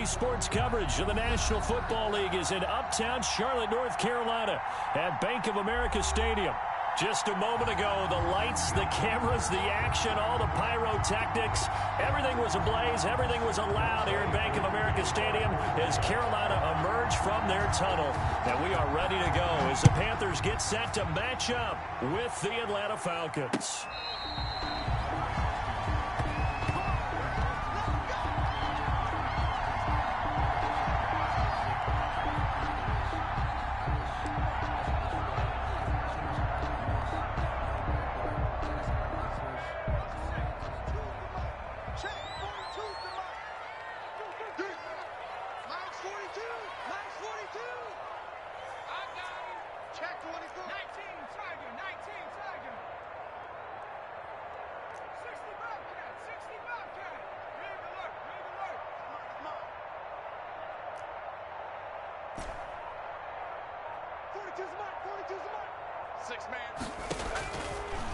Today's sports coverage of the National Football League is in uptown Charlotte, North Carolina at Bank of America Stadium. Just a moment ago, the lights, the cameras, the action, all the pyrotechnics, everything was ablaze, everything was allowed here at Bank of America Stadium as Carolina emerged from their tunnel. And we are ready to go as the Panthers get set to match up with the Atlanta Falcons.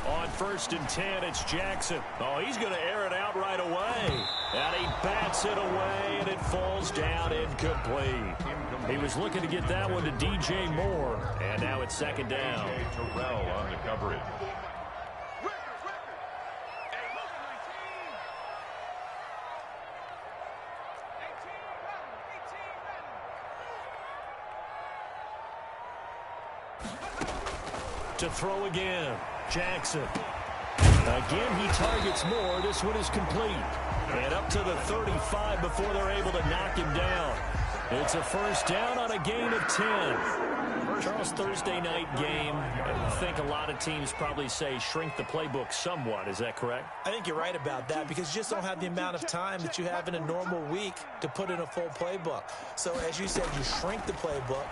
On 1st and 10, it's Jackson. Oh, he's going to air it out right away. And he bats it away, and it falls down incomplete. He was looking to get that one to DJ Moore. And now it's 2nd down. Terrell on the coverage. To throw again, Jackson. Again, he targets Moore. This one is complete. And up to the 35 before they're able to knock him down. It's a 1st down on a gain of 10. Charles, Thursday night game, I think a lot of teams probably say shrink the playbook somewhat. Is that correct? I think you're right about that because you just don't have the amount of time that you have in a normal week to put in a full playbook. So, as you said, you shrink the playbook.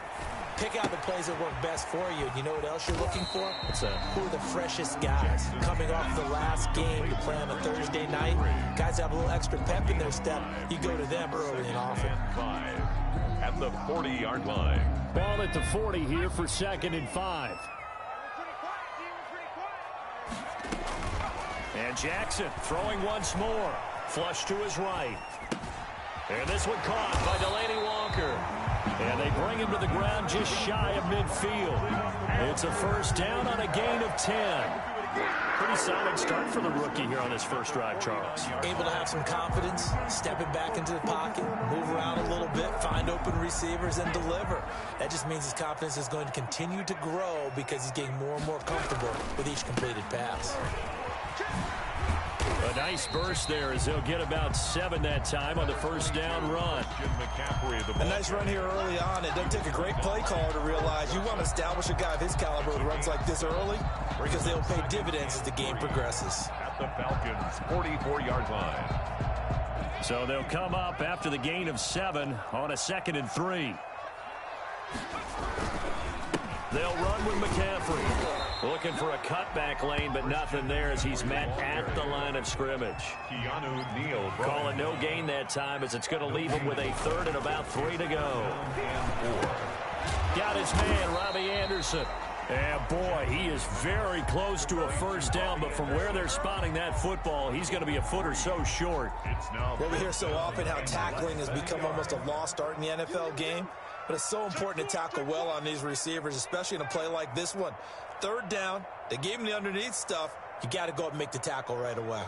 Pick out the plays that work best for you. You know what else you're looking for? Who are the freshest guys? Coming off the last game, you play on a Thursday night. Guys have a little extra pep in their step. You go to them early and often. At the 40-yard line. Ball at the 40 here for 2nd and 5. And Jackson throwing once more. Flush to his right. And this one caught by Delaney Walker. And they bring him to the ground just shy of midfield. It's a 1st down on a gain of 10. Pretty solid start for the rookie here on his first drive, Charles. Able to have some confidence, stepping back into the pocket, move around a little bit, find open receivers, and deliver. That just means his confidence is going to continue to grow because he's getting more and more comfortable with each completed pass. A nice burst there as they'll get about 7 that time on the 1st down run. A nice run here early on. It doesn't take a great play caller to realize you want to establish a guy of his caliber who runs like this early because they'll pay dividends as the game progresses. At the Falcons' 44-yard line. So they'll come up after the gain of 7 on a 2nd and 3. They'll run with McCaffrey. Looking for a cutback lane, but nothing there as he's met at the line of scrimmage. Keanu Neal calling no gain that time as it's going to leave him with a 3rd and about 3 to go. Got his man, Robbie Anderson. And boy, he is very close to a 1st down, but from where they're spotting that football, he's going to be a foot or so short. Well, we hear so often how tackling has become almost a lost art in the NFL game, but it's so important to tackle well on these receivers, especially in a play like this one. 3rd down, they gave him the underneath stuff. You got to go up and make the tackle right away.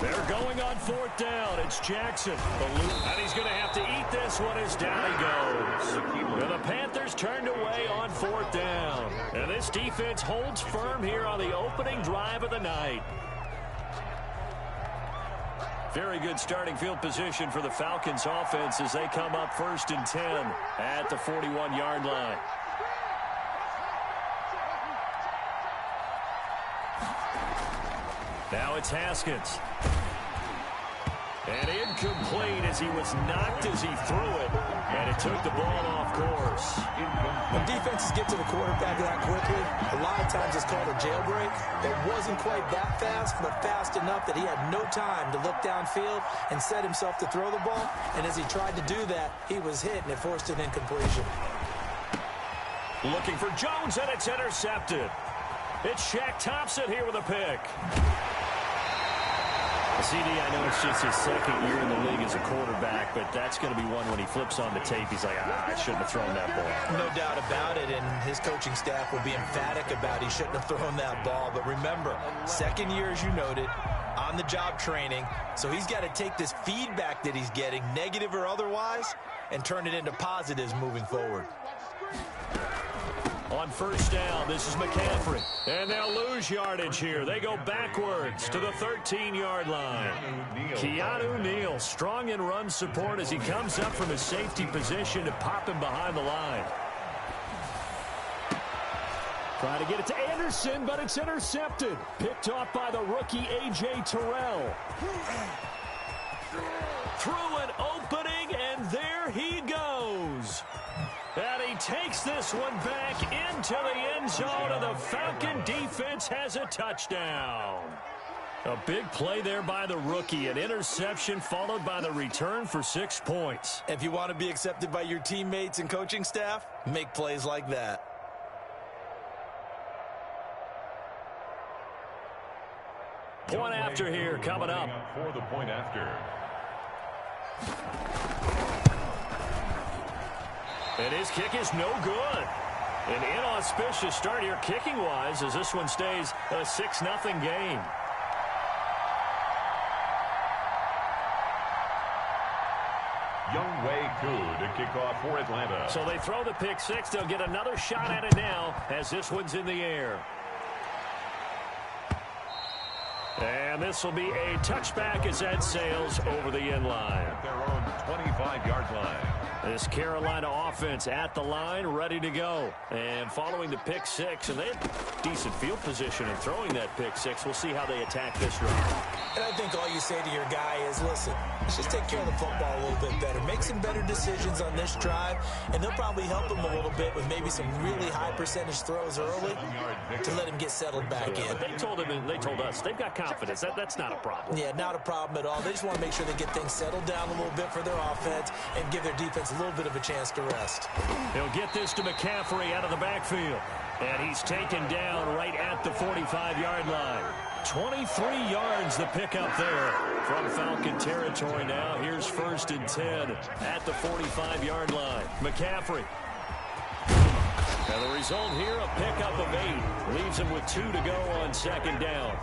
They're going on 4th down. It's Jackson. And he's going to have to eat this one as down he goes. And the Panthers turned away on 4th down. And this defense holds firm here on the opening drive of the night. Very good starting field position for the Falcons offense as they come up 1st and 10 at the 41-yard line. Now it's Haskins. And incomplete as he was knocked as he threw it. And it took the ball off course. When defenses get to the quarterback that quickly, a lot of times it's called a jailbreak. It wasn't quite that fast, but fast enough that he had no time to look downfield and set himself to throw the ball. And as he tried to do that, he was hit, and it forced an incompletion. Looking for Jones, and it's intercepted. It's Shaq Thompson here with a pick. CD, I know it's just his second year in the league as a quarterback, but that's going to be one when he flips on the tape. He's like, I shouldn't have thrown that ball. No doubt about it, and his coaching staff will be emphatic about he shouldn't have thrown that ball. But remember, second year, as you noted, on-the-job training, so he's got to take this feedback that he's getting, negative or otherwise, and turn it into positives moving forward. On first down, this is McCaffrey. And they'll lose yardage here. They go backwards to the 13-yard line. Keanu Neal, strong in run support as he comes up from his safety position to pop him behind the line. Trying to get it to Anderson, but it's intercepted. Picked off by the rookie A.J. Terrell. Through an opening, and there he goes. And he takes this one back into the end zone, and the Falcon defense has a touchdown. A big play there by the rookie. An interception followed by the return for 6 points. If you want to be accepted by your teammates and coaching staff, make plays like that. Point after here coming up. For the point after. And his kick is no good. An inauspicious start here kicking-wise as this one stays a 6-0 game. Younghoe Koo to kick off for Atlanta. So they throw the pick six. They'll get another shot at it now as this one's in the air. And this will be a touchback as that sails over the end line. At their own 25-yard line. This Carolina offense at the line, ready to go. And following the pick six, and they have decent field position in throwing that pick six. We'll see how they attack this drive. And I think all you say to your guy is, listen, let's just take care of the football a little bit better. Make some better decisions on this drive, and they'll probably help him a little bit with maybe some really high percentage throws early to let him get settled back in. But they told him, and they told us, they've got confidence. That's not a problem. Yeah, not a problem at all. They just want to make sure they get things settled down a little bit for their offense and give their defense a little bit of a chance to rest. They'll get this to McCaffrey out of the backfield. And he's taken down right at the 45-yard line. 23 yards the pickup there from Falcon territory now. Here's 1st and 10 at the 45-yard line. McCaffrey. And the result here, a pickup of 8. Leaves him with 2 to go on 2nd down.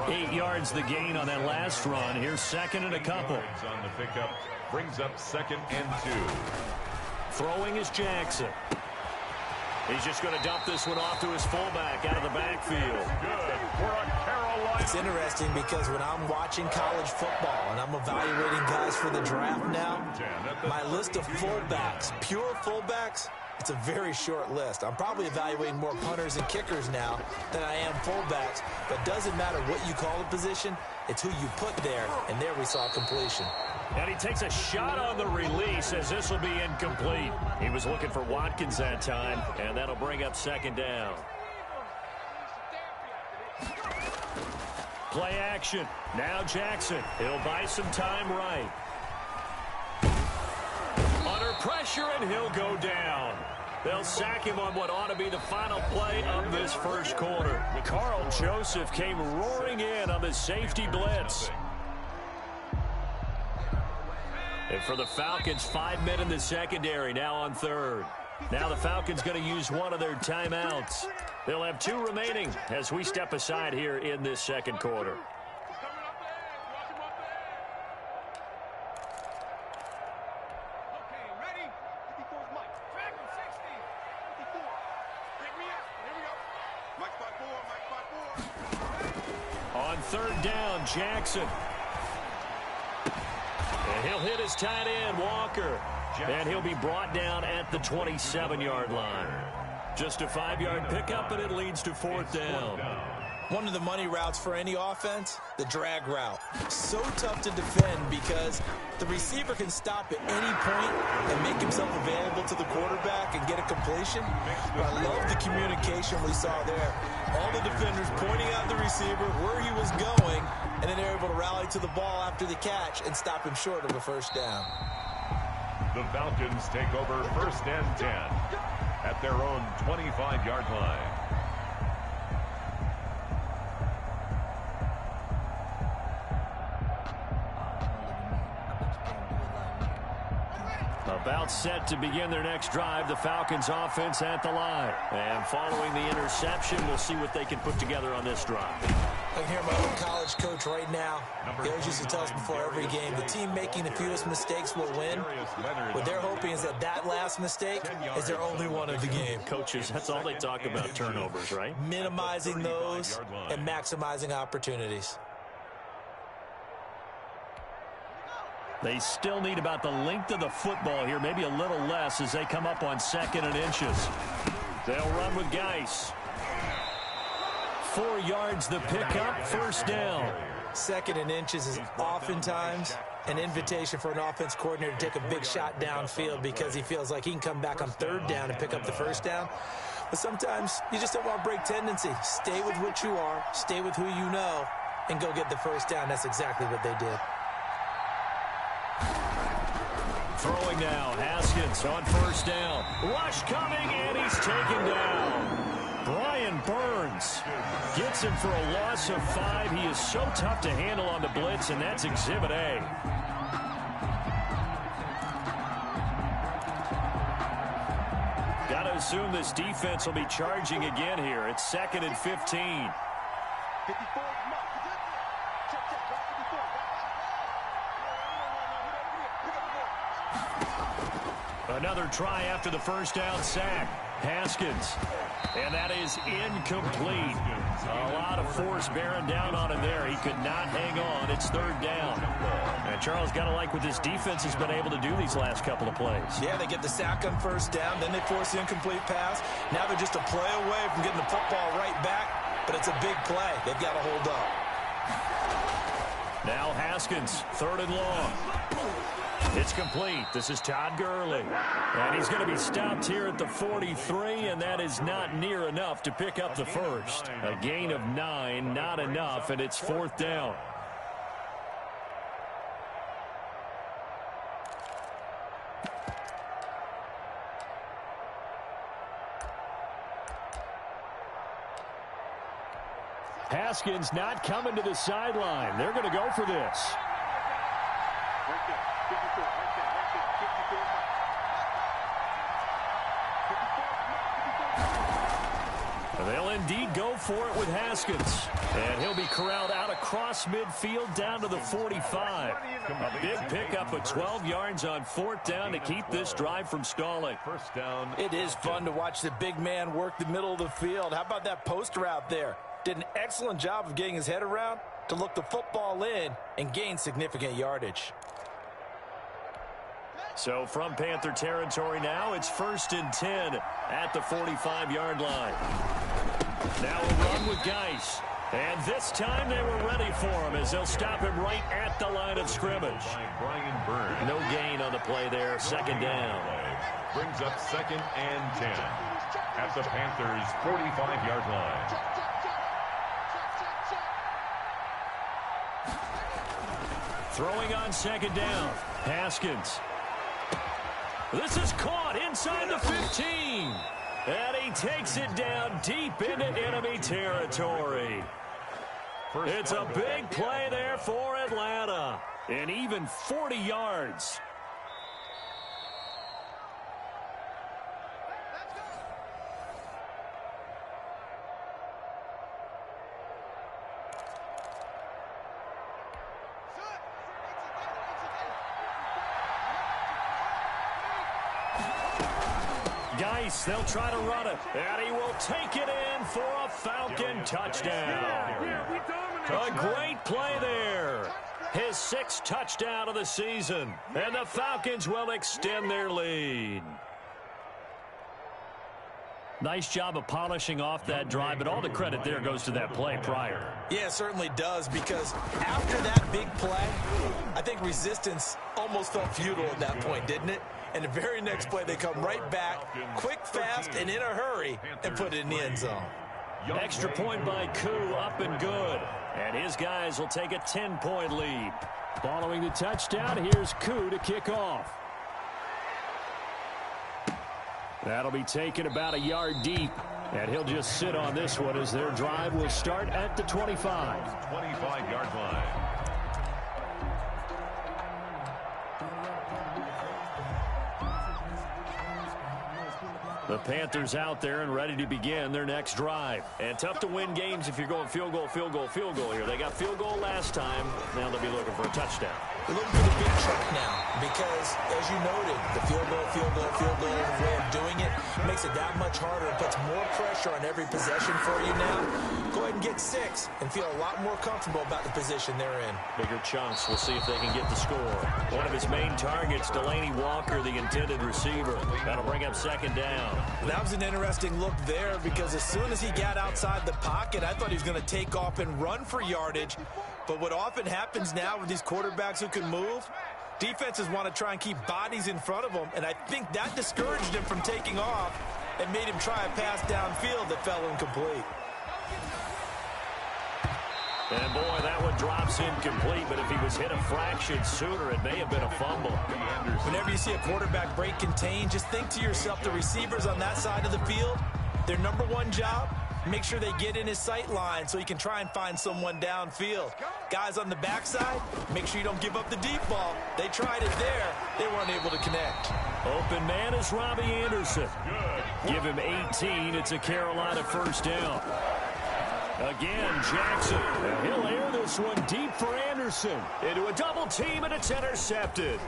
8 yards the gain on that last run. Here's 2nd and a couple. On the pickup brings up 2nd and 2. Throwing is Jackson. He's just going to dump this one off to his fullback out of the backfield. Good for a Carolina. It's interesting because when I'm watching college football and I'm evaluating guys for the draft now, my list of fullbacks, pure fullbacks, it's a very short list. I'm probably evaluating more punters and kickers now than I am fullbacks, but it doesn't matter what you call the position, it's who you put there, and there we saw completion. And he takes a shot on the release as this will be incomplete. He was looking for Watkins that time, and that'll bring up 2nd down. Play action. Now Jackson. He'll buy some time right. Under pressure, and he'll go down. They'll sack him on what ought to be the final play of this first quarter. Carl Joseph came roaring in on the safety blitz. And for the Falcons, 5 men in the secondary, now on 3rd. Now the Falcons going to use one of their timeouts. They'll have 2 remaining as we step aside here in this 2nd quarter. On 3rd down, Jackson. And he'll hit his tight end, Walker. And he'll be brought down at the 27-yard line. Just a 5-yard pickup, and it leads to 4th down. One of the money routes for any offense, the drag route. So tough to defend because the receiver can stop at any point and make himself available to the quarterback and get a completion. But I love the communication we saw there. All the defenders pointing out the receiver, where he was going, and then they're able to rally to the ball after the catch and stop him short of a 1st down. The Falcons take over 1st and 10 at their own 25-yard line. About set to begin their next drive, the Falcons offense at the line. And following the interception, we'll see what they can put together on this drive. I can hear my old college coach right now. He always used to tell us before every game, the team making the fewest mistakes will win. What they're hoping is that that last mistake is their only one of the game. Coaches, that's all they talk about, turnovers, right? Minimizing those and maximizing opportunities. They still need about the length of the football here, maybe a little less as they come up on 2nd and inches. They'll run with Geis. 4 yards the pickup, 1st down. 2nd and inches is oftentimes an invitation for an offense coordinator to take a big shot downfield because he feels like he can come back on 3rd down and pick up the 1st down. But sometimes you just don't want to break tendency. Stay with what you are, stay with who you know, and go get the 1st down. That's exactly what they did. Throwing now, Haskins on 1st down. Rush coming, and he's taken down. Brian Burns gets him for a loss of 5. He is so tough to handle on the blitz, and that's Exhibit A. Got to assume this defense will be charging again here. It's 2nd and 15. Another try after the 1st down sack. Haskins. And that is incomplete. A lot of force bearing down on him there. He could not hang on. It's 3rd down. And Charles, got to like what this defense has been able to do these last couple of plays. Yeah, they get the sack on 1st down. Then they force the incomplete pass. Now they're just a play away from getting the football right back. But it's a big play. They've got to hold up. Now Haskins, 3rd and long. It's complete. This is Todd Gurley. And he's going to be stopped here at the 43, and that is not near enough to pick up the 1st. A gain of 9, not enough, and it's 4th down. Haskins not coming to the sideline. They're going to go for this. They'll indeed go for it with Haskins. And he'll be corralled out across midfield down to the 45. A big pickup of 12 yards on 4th down to keep this drive from stalling. 1st down. It is fun to watch the big man work the middle of the field. How about that post route there? Did an excellent job of getting his head around to look the football in and gain significant yardage. So from Panther territory now, it's 1st and 10 at the 45-yard line. Now a run with Geis. And this time they were ready for him as they'll stop him right at the line of scrimmage. Brian Burns. No gain on the play there, 2nd down. Brings up 2nd and 10 at the Panthers' 45-yard line. Throwing on 2nd down, Haskins. This is caught inside the 15. And he takes it down deep into enemy territory. It's a big play there for Atlanta. And even 40 yards. Geis, they'll try to run it, and he will take it in for a Falcon touchdown. A great play there. His 6th touchdown of the season, and the Falcons will extend their lead. Nice job of polishing off that drive, but all the credit there goes to that play prior. Yeah, it certainly does, because after that big play, I think resistance almost felt futile at that point, didn't it? And the very next play, they come right back, quick, fast, and in a hurry, and put it in the end zone. Extra point by Koo, up and good. And his guys will take a 10-point lead. Following the touchdown, here's Koo to kick off. That'll be taken about a yard deep. And he'll just sit on this one as their drive will start at the 25. 25-yard line. The Panthers out there and ready to begin their next drive. And tough to win games if you're going field goal, field goal, field goal here. They got field goal last time. Now they'll be looking for a touchdown. They're looking for the big chunk now because, as you noted, the field goal way of doing it makes it that much harder. It puts more pressure on every possession for you now. Go ahead and get 6 and feel a lot more comfortable about the position they're in. Bigger chunks. We'll see if they can get the score. One of his main targets, Delaney Walker, the intended receiver. That'll bring up second down. That was an interesting look there because as soon as he got outside the pocket, I thought he was going to take off and run for yardage. But what often happens now with these quarterbacks who can move, defenses want to try and keep bodies in front of them, and I think that discouraged him from taking off and made him try a pass downfield that fell incomplete. And boy, that one drops incomplete, but if he was hit a fraction sooner, it may have been a fumble. Whenever you see a quarterback break contain, just think to yourself, the receivers on that side of the field, their number one job, make sure they get in his sight line so he can try and find someone downfield. Guys on the backside, make sure you don't give up the deep ball. They tried it there. They weren't able to connect. Open man is Robbie Anderson. Give him 18. It's a Carolina first down. Again, Jackson. He'll air this one deep for Anderson. Into a double team, and it's intercepted.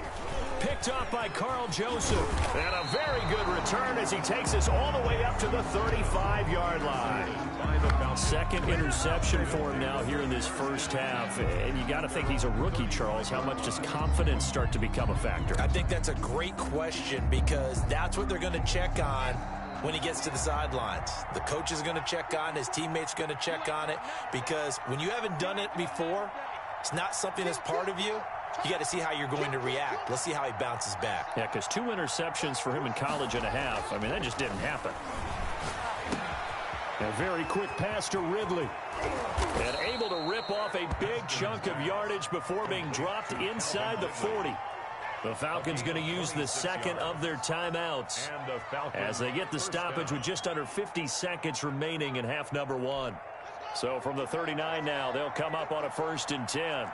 Picked up by Carl Joseph. And a very good return as he takes us all the way up to the 35-yard line. Second interception for him now here in this first half. And you got to think he's a rookie, Charles. How much does confidence start to become a factor? I think that's a great question because that's what they're going to check on when he gets to the sidelines. The coach is going to check on, his teammates going to check on it, because when you haven't done it before, it's not something that's part of you. You got to see how you're going to react. Let's see how he bounces back. Yeah, because 2 interceptions for him in college and a half. I mean, that just didn't happen. A very quick pass to Ridley. And able to rip off a big chunk of yardage before being dropped inside the 40. The Falcons going to use the second of their timeouts as they get the stoppage with just under 50 seconds remaining in half number 1. So from the 39 now, they'll come up on a 1st and 10.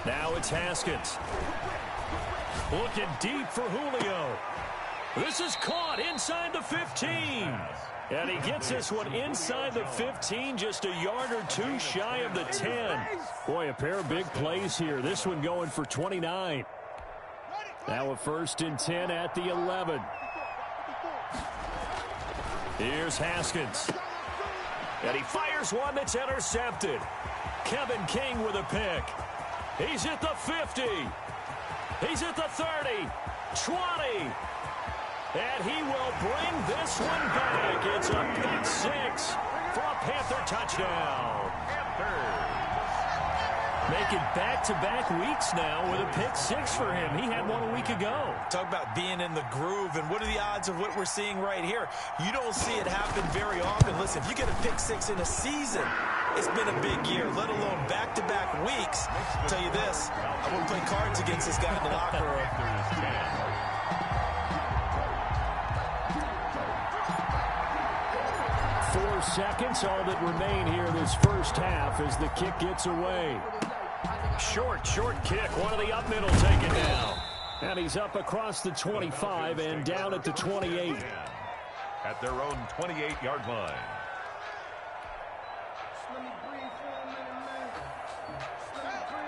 Now it's Haskins. Looking deep for Julio. This is caught inside the 15. And he gets this one inside the 15, just a yard or 2 shy of the 10. Boy, a pair of big plays here. This one going for 29. Now a 1st and 10 at the 11. Here's Haskins. And he fires one that's intercepted. Kevin King with a pick. He's at the 50. He's at the 30. 20. And he will bring this one back. It's a pick 6 for a Panther touchdown. Making back-to-back weeks now with a pick 6 for him. He had one a week ago. Talk about being in the groove, and what are the odds of what we're seeing right here? You don't see it happen very often. Listen, if you get a pick 6 in a season, it's been a big year, let alone back-to-back weeks. I'll tell you this, I wouldn't play cards against this guy in the locker room. 4 seconds, all that remain here this first half as the kick gets away. Short kick. One of the up middle taken down. And he's up across the 25 and down at the 28. At their own 28-yard line.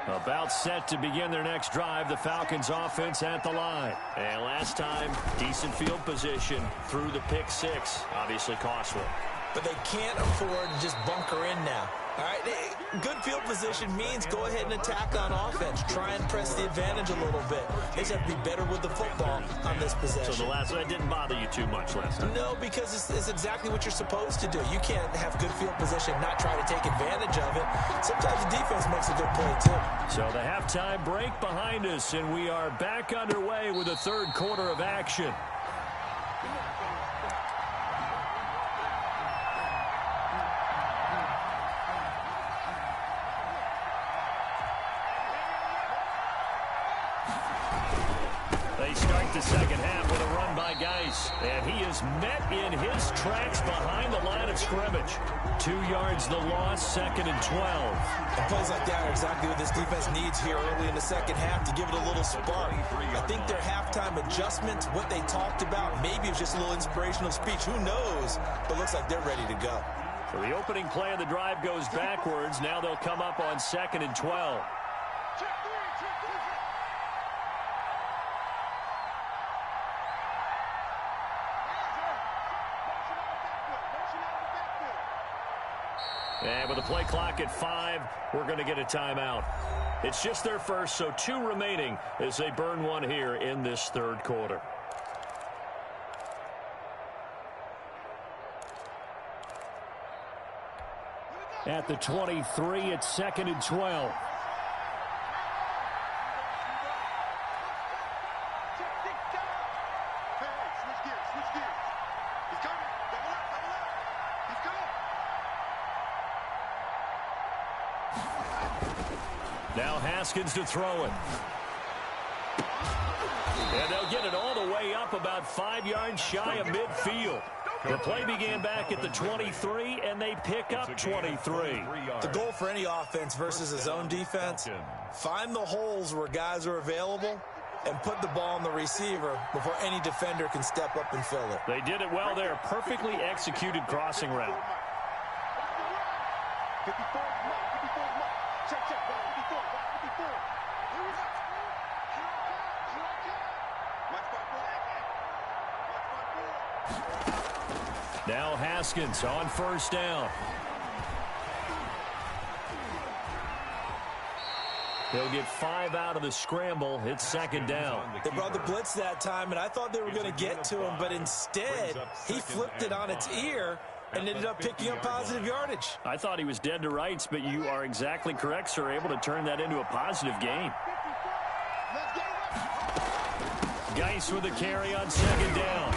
About set to begin their next drive. The Falcons offense at the line. And last time, decent field position through the pick 6. Obviously costly. But they can't afford to just bunker in now. All right, good field position means go ahead and attack on offense. Try and press the advantage a little bit. They just have to be better with the football on this possession. So the last one didn't bother you too much last time? No, because it's exactly what you're supposed to do. You can't have good field position, not try to take advantage of it. Sometimes the defense makes a good play, too. So the halftime break behind us, and we are back underway with the third quarter of action. They start the second half with a run by Geis. And he is met in his tracks behind the line of scrimmage. 2 yards the loss, 2nd and 12. And plays like that are exactly what this defense needs here early in the second half to give it a little spark. I think their halftime adjustments, what they talked about, maybe it's just a little inspirational speech. Who knows? But looks like they're ready to go. So the opening play of the drive goes backwards. Now they'll come up on 2nd and 12. And with the play clock at 5, we're going to get a timeout. It's just their first, so 2 remaining as they burn one here in this third quarter. At the 23, it's 2nd and 12. Now Haskins to throw it. And they'll get it all the way up about 5 yards shy of midfield. The play began back at the 23, and they pick up 23. The goal for any offense versus a zone defense, find the holes where guys are available and put the ball on the receiver before any defender can step up and fill it. They did it well there. Perfectly executed crossing route. Now Haskins on first down. They'll get 5 out of the scramble. It's 2nd down. They brought the blitz that time, and I thought they were going to get to him, but instead he flipped it on its ear and ended up picking up positive yardage. I thought he was dead to rights, but you are exactly correct, sir. Able to turn that into a positive gain. Geis with a carry on 2nd down.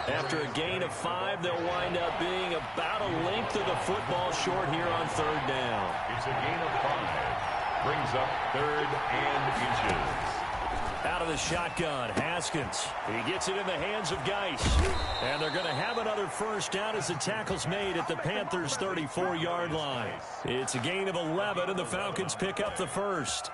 After a gain of 5, they'll wind up being about a length of the football short here on 3rd down. It's a gain of 5. Brings up 3rd and inches. Out of the shotgun, Haskins. He gets it in the hands of Geis. And they're going to have another first down as the tackle's made at the Panthers' 34-yard line. It's a gain of 11, and the Falcons pick up the first.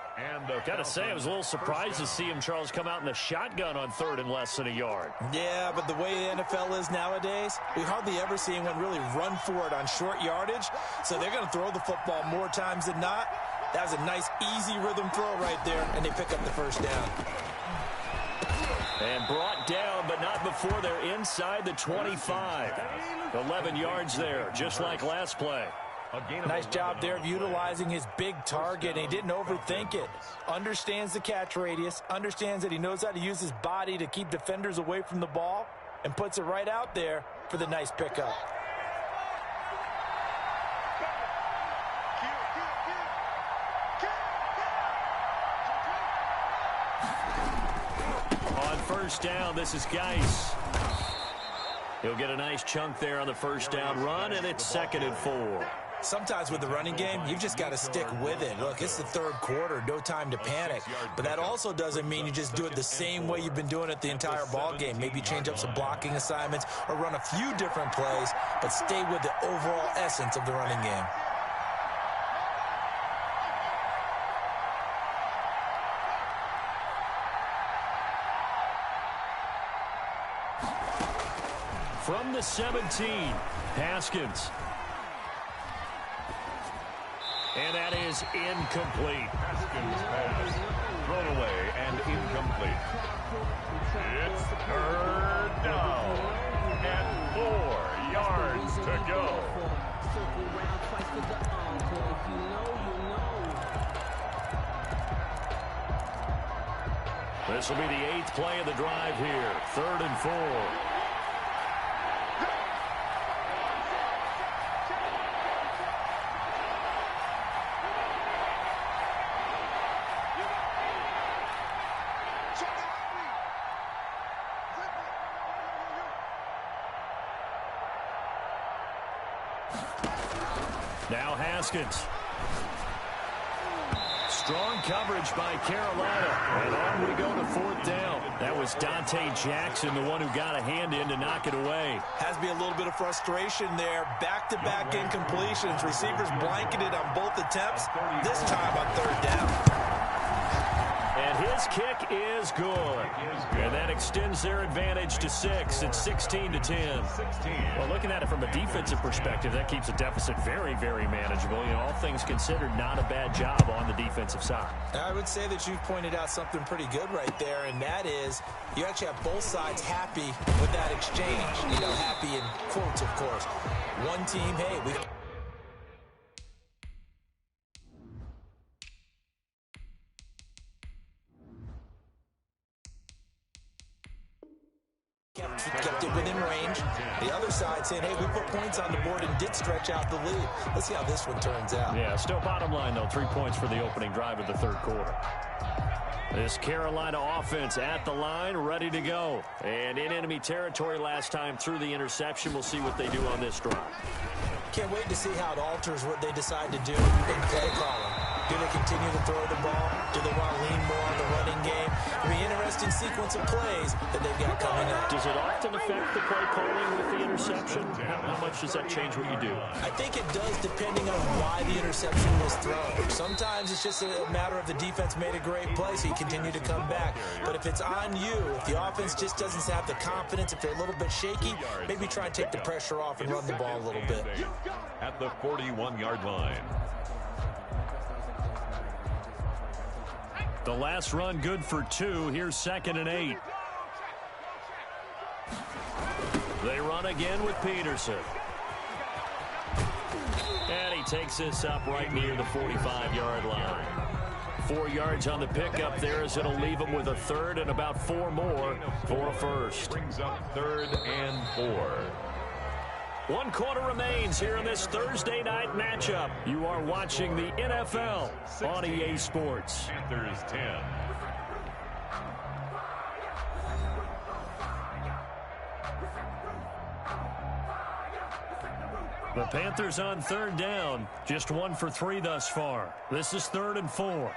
Got to say, I was a little surprised to see him, Charles, come out in the shotgun on 3rd and less than a yard. Yeah, but the way the NFL is nowadays, we hardly ever see anyone really run for it on short yardage. So they're going to throw the football more times than not. That was a nice, easy rhythm throw right there, and they pick up the first down. And brought down, but not before they're inside the 25. 11 yards there, just like last play. Nice job there of utilizing his big target, and he didn't overthink it. Understands the catch radius, understands that he knows how to use his body to keep defenders away from the ball, and puts it right out there for the nice pickup. On first down, this is Geis. He'll get a nice chunk there on the first down run, and it's 2nd and 4. Sometimes with the running game, you've just got to stick with it. Look, it's the 3rd quarter, no time to panic. But that also doesn't mean you just do it the same way you've been doing it the entire ball game. Maybe change up some blocking assignments or run a few different plays, but stay with the overall essence of the running game. From the 17, Haskins. And that is incomplete. Haskins pass thrown away and incomplete. It's 3rd down and 4 yards to go. This will be the 8th play of the drive here. 3rd and 4. Now Haskins. Strong coverage by Carolina. And on we go to 4th down. That was Dante Jackson, the one who got a hand in to knock it away. Has to be a little bit of frustration there. Back-to-back incompletions. Receivers blanketed on both attempts. This time on 3rd down. And his kick is good. And that extends their advantage to 6. It's 16-10. Well, looking at it from a defensive perspective, that keeps the deficit very, very manageable. You know, all things considered, not a bad job on the defensive side. I would say that you've pointed out something pretty good right there, and that is you actually have both sides happy with that exchange. You know, happy in quotes, of course. One team, hey, we kept it within range. The other side saying, hey, we put points on the board and did stretch out the lead. Let's see how this one turns out. Yeah, still bottom line, though. 3 points for the opening drive of the 3rd quarter. This Carolina offense at the line, ready to go. And in enemy territory last time through the interception. We'll see what they do on this drive. Can't wait to see how it alters what they decide to do in play calling. Do they continue to throw the ball? Do they want to lean more on the running game? It'll be an interesting sequence of plays that they've got coming up. Does it often affect the play calling with the interception? How much does that change what you do? I think it does, depending on why the interception was thrown. Sometimes it's just a matter of the defense made a great play, so you continue to come back. But if it's on you, if the offense just doesn't have the confidence, if they're a little bit shaky, maybe try and take the pressure off and run the ball a little bit. At the 41-yard line. The last run good for 2. Here's 2nd and 8. They run again with Peterson. And he takes this up right near the 45-yard line. 4 yards on the pickup there as it'll leave him with a 3rd and about 4 more for a first. Brings up 3rd and 4. 1 quarter remains here in this Thursday night matchup. You are watching the NFL on EA Sports. Panthers 10. The Panthers on 3rd down. Just 1 for 3 thus far. This is 3rd and 4.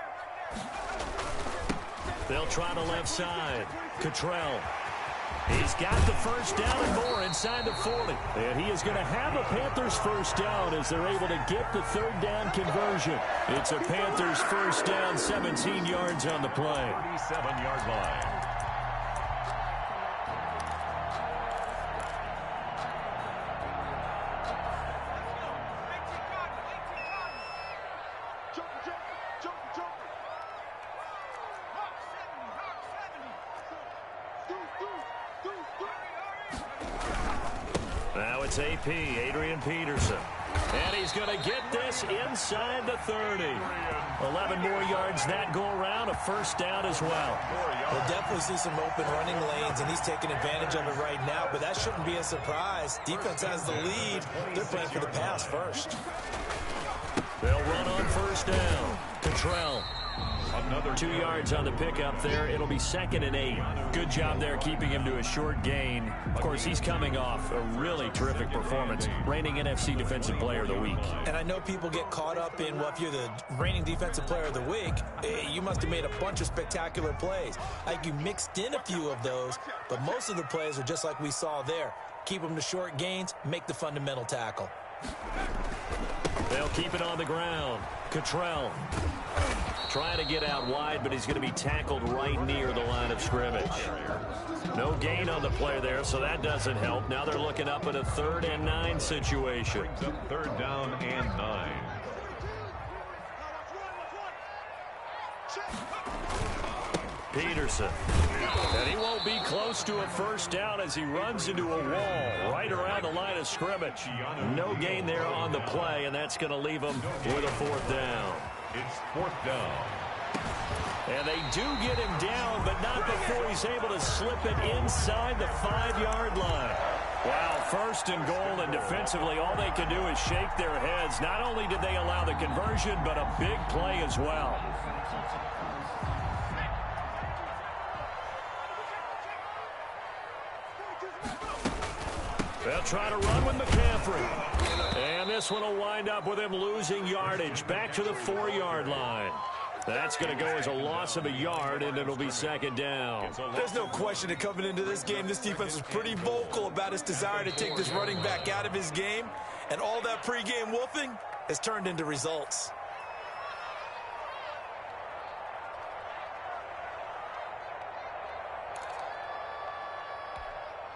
They'll try the left side. Cottrell. He's got the first down and more inside the 40. And he is going to have a Panthers first down as they're able to get the 3rd down conversion. It's a Panthers first down, 17 yards on the play. 37-yard line. Now it's AP, Adrian Peterson. And he's going to get this inside the 30. 11 more yards that go around, a first down as well. We'll definitely see some open running lanes, and he's taking advantage of it right now, but that shouldn't be a surprise. Defense has the lead. They're playing for the pass first. They'll run on first down. Cottrell. Another 2 yards on the pickup there. It'll be 2nd and 8. Good job there keeping him to a short gain. Of course, he's coming off a really terrific performance. Reigning NFC Defensive Player of the Week. And I know people get caught up in, well, if you're the reigning Defensive Player of the Week, you must have made a bunch of spectacular plays. Like you mixed in a few of those, but most of the plays are just like we saw there. Keep them to short gains, make the fundamental tackle. They'll keep it on the ground. Cottrell trying to get out wide, but he's going to be tackled right near the line of scrimmage. No gain on the play there, so that doesn't help. Now they're looking up at a 3rd and 9 situation. 3rd down and 9. Peterson. And he won't be close to a first down as he runs into a wall right around the line of scrimmage. No gain there on the play, and that's going to leave him with a 4th down. It's 4th down. And they do get him down, but not before he's able to slip it inside the 5-yard line. Wow, 1st and goal, and defensively all they can do is shake their heads. Not only did they allow the conversion, but a big play as well. They'll try to run with McCaffrey. And this one will wind up with him losing yardage back to the 4-yard line. That's going to go as a loss of a yard, and it'll be second down. There's no question that coming into this game, this defense was pretty vocal about its desire to take this running back out of his game, and all that pregame wolfing has turned into results.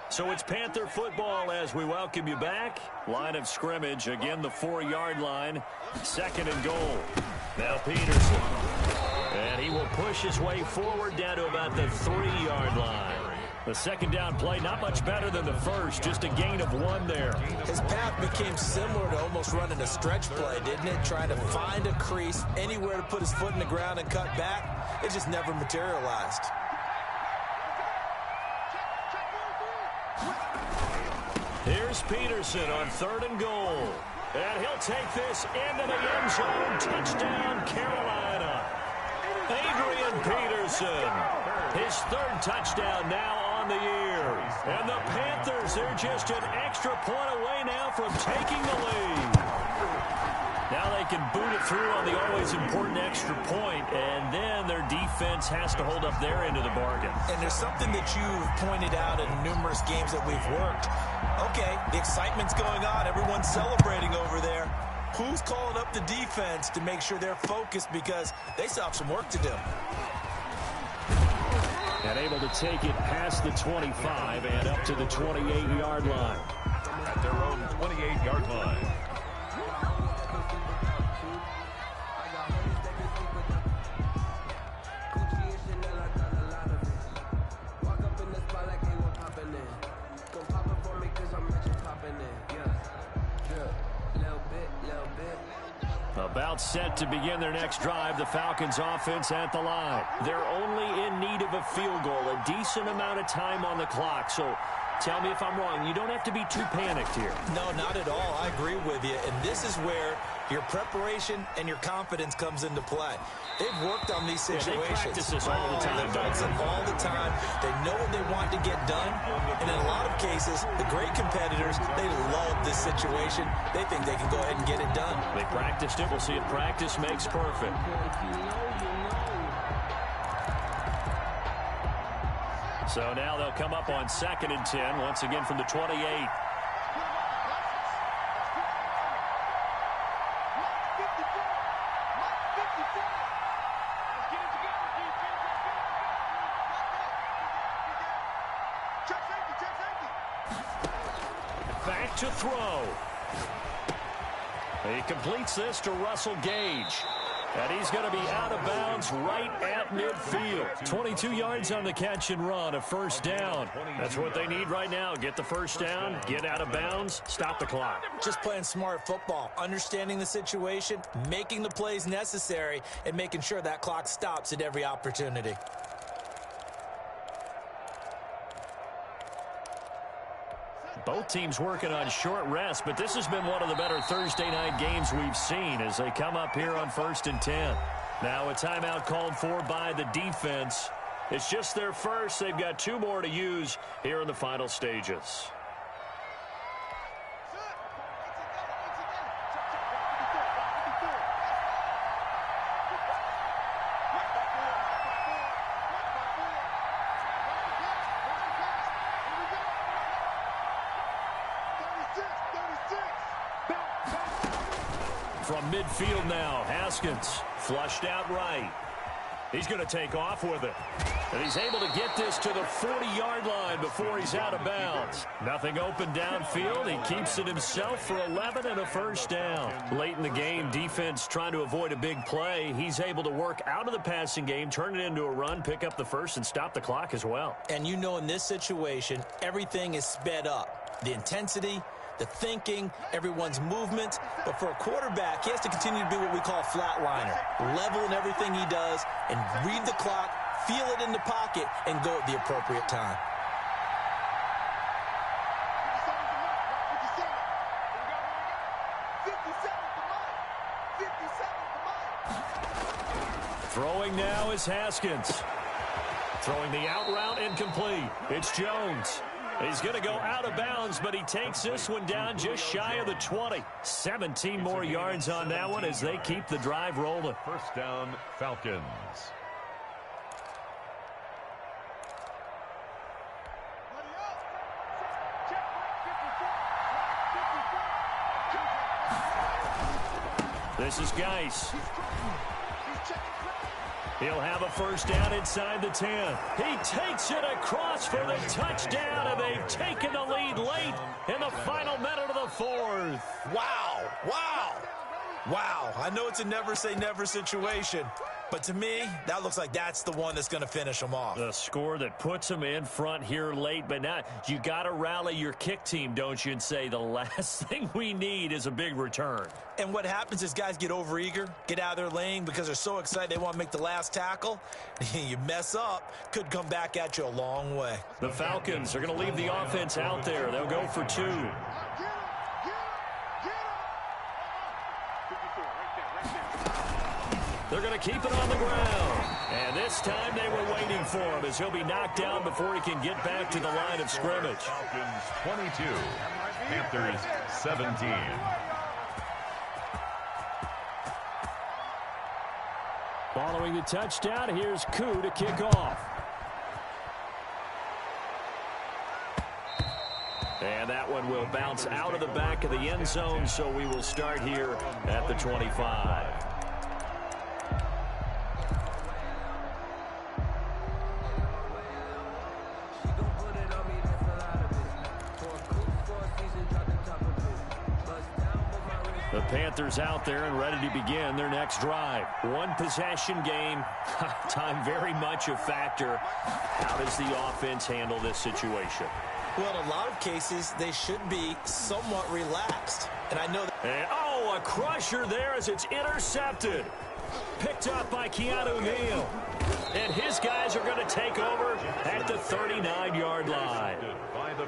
So it's Panther football as we welcome you back. Line of scrimmage, again the 4-yard line. Second and goal. Now Peterson. And he will push his way forward down to about the 3-yard line. The second down play, not much better than the first, just a gain of 1 there. His path became similar to almost running a stretch play, didn't it? Trying to find a crease, anywhere to put his foot in the ground and cut back. It just never materialized. Here's Peterson on 3rd and goal. And he'll take this into the end zone. Touchdown, Carolina. Adrian Peterson. His 3rd touchdown now on the year. And the Panthers, they're just an extra point away now from taking the lead. Now they can boot it through on the always important extra point, and then their defense has to hold up their end of the bargain. And there's something that you've pointed out in numerous games that we've worked. Okay, the excitement's going on. Everyone's celebrating over there. Who's calling up the defense to make sure they're focused because they still have some work to do? And able to take it past the 25 and up to the 28-yard line. At their own 28-yard line. About set to begin their next drive, the Falcons offense at the line. They're only in need of a field goal, a decent amount of time on the clock. So tell me if I'm wrong. You don't have to be too panicked here. No, not at all. I agree with you. And this is where your preparation and your confidence comes into play. They've worked on these situations. Yeah, they practice this all the time. They practice it all the time. They know what they want to get done. And in a lot of cases, the great competitors, they love this situation. They think they can go ahead and get it done. They practiced it. We'll see if practice makes perfect. So now they'll come up on 2nd and 10, once again from the 28. Back to throw. He completes this to Russell Gage. And he's going to be out of bounds right at midfield. 22 yards on the catch and run, a first down. That's what they need right now. Get the first down, get out of bounds, stop the clock. Just playing smart football, understanding the situation, making the plays necessary, and making sure that clock stops at every opportunity. Both teams working on short rest, but this has been one of the better Thursday night games we've seen as they come up here on 1st and 10. Now a timeout called for by the defense. It's just their first. They've got 2 more to use here in the final stages. From midfield now, Haskins flushed out right. He's going to take off with it. And he's able to get this to the 40-yard line before he's out of bounds. Nothing open downfield. He keeps it himself for 11 and a first down. Late in the game, defense trying to avoid a big play. He's able to work out of the passing game, turn it into a run, pick up the first, and stop the clock as well. And you know in this situation, everything is sped up. The intensity, the thinking, everyone's movement. But for a quarterback, he has to continue to be what we call a flatliner. Level in everything he does and read the clock, feel it in the pocket, and go at the appropriate time. Throwing now is Haskins. Throwing the out route incomplete. It's Jones. He's going to go out of bounds, but he takes this one down just shy of the 20. 17 more yards on that one as they keep the drive rolling. First down, Falcons. This is Geis. He'll have a first down inside the 10. He takes it across for the touchdown, and they've taken the lead late in the final minute of the fourth. Wow, wow, wow. I know it's a never say never situation, but to me, that looks like that's the one that's going to finish them off. The score that puts them in front here late, but now you got to rally your kick team, don't you, and say the last thing we need is a big return. And what happens is guys get overeager, get out of their lane because they're so excited they want to make the last tackle. You mess up, could come back at you a long way. The Falcons are going to leave the offense out there. They'll go for 2. They're going to keep it on the ground. And this time they were waiting for him as he'll be knocked down before he can get back to the line of scrimmage. Falcons 22, Panthers 17. Following the touchdown, here's Koo to kick off. And that one will bounce out of the back of the end zone, so we will start here at the 25. The Panthers out there and ready to begin their next drive. One possession game. Time very much a factor. How does the offense handle this situation? Well, in a lot of cases, they should be somewhat relaxed. And I know that. And, a crusher there as it's intercepted. Picked up by Keanu Neal. And his guys are going to take over at the 39-yard line.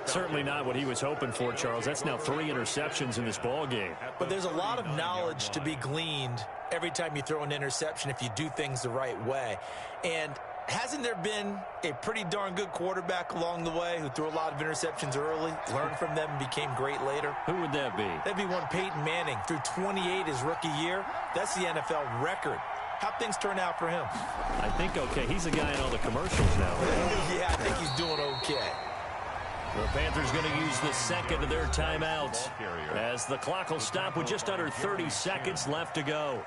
Certainly not what he was hoping for, Charles. That's now 3 interceptions in this ball game. But there's a lot of knowledge to be gleaned every time you throw an interception if you do things the right way. And hasn't there been a pretty darn good quarterback along the way who threw a lot of interceptions early, learned from them, and became great later? Who would that be? That'd be one Peyton Manning. Threw 28 his rookie year. That's the NFL record. How'd things turn out for him? I think okay. He's the guy in all the commercials now. Right? Yeah, I think he's doing okay. The Panthers going to use the second of their timeouts as the clock will stop with just under 30 seconds left to go.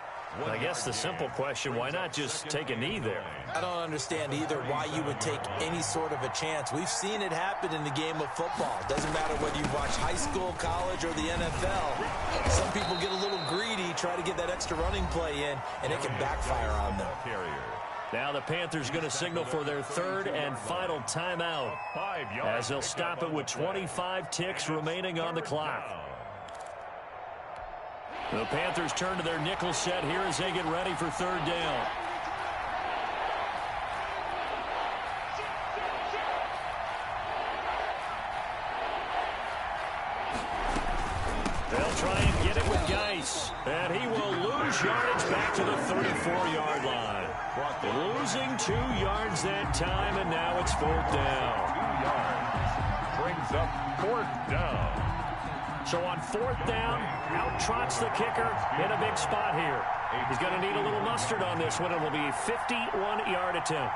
I guess the simple question, why not just take a knee there? I don't understand either why you would take any sort of a chance. We've seen it happen in the game of football. Doesn't matter whether you watch high school, college, or the NFL. Some people get a little greedy, try to get that extra running play in, and it can backfire on them. Now the Panthers going to signal for their third and final timeout as they'll stop it with 25 ticks remaining on the clock. The Panthers turn to their nickel set here as they get ready for third down. They'll try and get it with Geis, and he will lose yardage back to the 34-yard line. Losing 2 yards that time, and now it's 4th down. 2 yards. Brings up 4th down. So on 4th down, out trots the kicker in a big spot here. He's going to need a little mustard on this one. It will be a 51-yard attempt.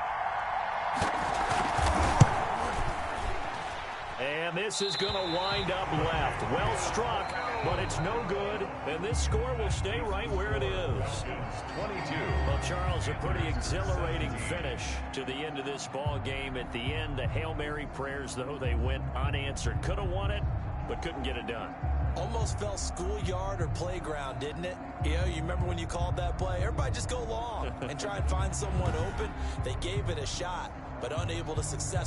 And this is going to wind up left. Well struck, but it's no good. And this score will stay right where it is. 22. Well, Charles, a pretty exhilarating finish to the end of this ball game. At the end, the Hail Mary prayers, though, they went unanswered. Could have won it, but couldn't get it done. Almost felt schoolyard or playground, didn't it? Yeah, you remember when you called that play? Everybody just go long and try and find someone open. They gave it a shot, but unable to successfully